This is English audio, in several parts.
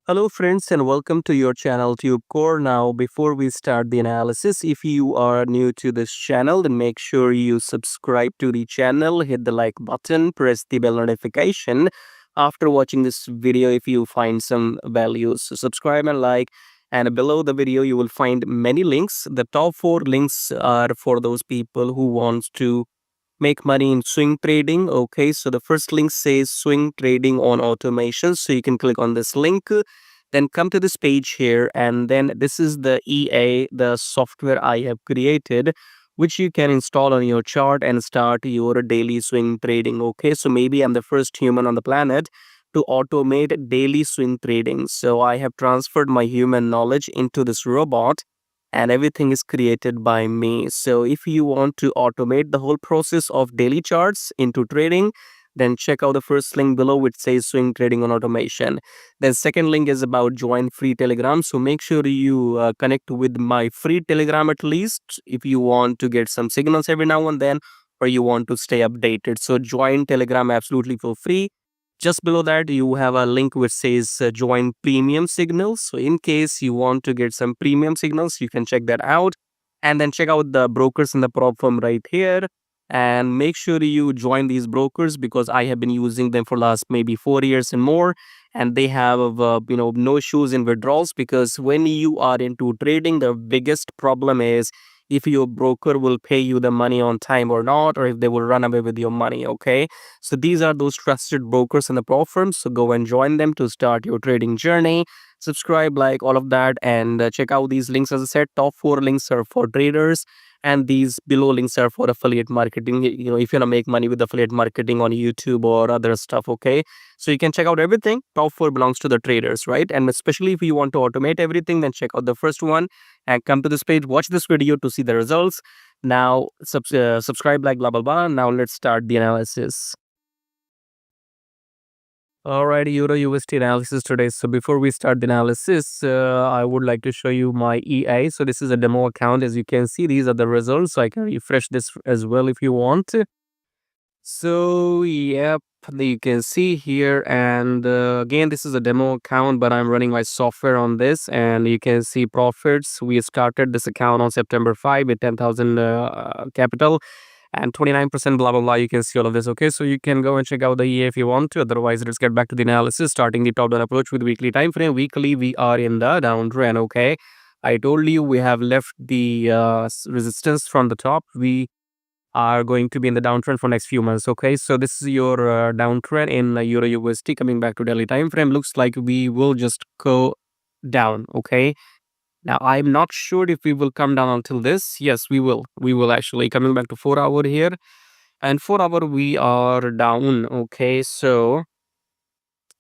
Hello friends and welcome to your channel TubeCore. Now before we start the analysis, if you are new to this channel, then make sure you subscribe to the channel, hit the like button, press the bell notification. After watching this video, if you find some values, so subscribe and like. And below the video, you will find many links. The top 4 links are for those people who wants to make money in swing trading. Okay, so the first link says swing trading on automation, so you can click on this link, then come to this page here, and then this is the the software I have created, which you can install on your chart and start your daily swing trading. Okay, so maybe I'm the first human on the planet to automate daily swing trading, so I have transferred my human knowledge into this robot, and everything is created by me. So if you want to automate the whole process of daily charts into trading, then check out the first link below which says swing trading on automation. Then second link is about join free Telegram. So make sure you connect with my free Telegram at least if you want to get some signals every now and then, or you want to stay updated. So join Telegram absolutely for free. Just below that, you have a link which says join premium signals. So in case you want to get some premium signals, you can check that out. And then check out the brokers in the prop firm right here. And make sure you join these brokers because I have been using them for last maybe 4 years and more. And they have, no issues in withdrawals, because when you are into trading, the biggest problem is if your broker will pay you the money on time or not, or if they will run away with your money. Okay, so these are those trusted brokers in the pro firms. So go and join them to start your trading journey. Subscribe, like all of that, and check out these links. As I said, top 4 links are for traders, and these below links are for affiliate marketing. If you want to make money with affiliate marketing on YouTube or other stuff. Okay, so you can check out everything. Top 4 belongs to the traders, right? And especially if you want to automate everything, then check out the first one and come to this page. Watch this video to see the results. Now subscribe, like blah blah blah. Now let's start the analysis. Alright, Euro USD analysis today. So before we start the analysis, I would like to show you my EA. So this is a demo account. As you can see, these are the results. So I can refresh this as well if you want. So yep, you can see here, and again, this is a demo account, but I'm running my software on this, and you can see profits. We started this account on September 5 with 10,000 capital and 29% blah blah blah. You can see all of this. Okay, so you can go and check out the EA if you want to. Otherwise, let's get back to the analysis, starting the top down approach with weekly time frame. Weekly, we are in the downtrend. Okay, I told you we have left the resistance from the top. We are going to be in the downtrend for next few months. Okay, so this is your downtrend in Euro USD. Coming back to daily time frame, looks like we will just go down. Okay, now I'm not sure if we will come down until this. Yes, we will actually. Coming back to 4 hour here, and 4 hour we are down. Okay, so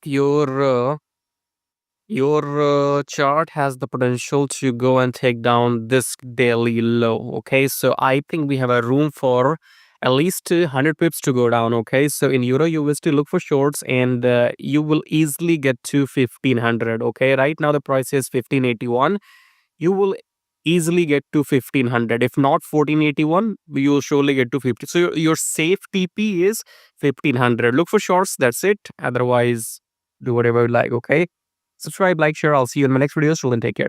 your chart has the potential to go and take down this daily low. Okay, so I think we have a room for at least 100 pips to go down. Okay, so in Euro USD, look for shorts, and you will easily get to 1500. Okay, right now the price is 1581. You will easily get to 1500. If not 1481, you will surely get to 50. So your safe TP is 1500. Look for shorts, that's it. Otherwise, do whatever you like. Okay, subscribe, like, share. I'll see you in my next video. Till then, take care.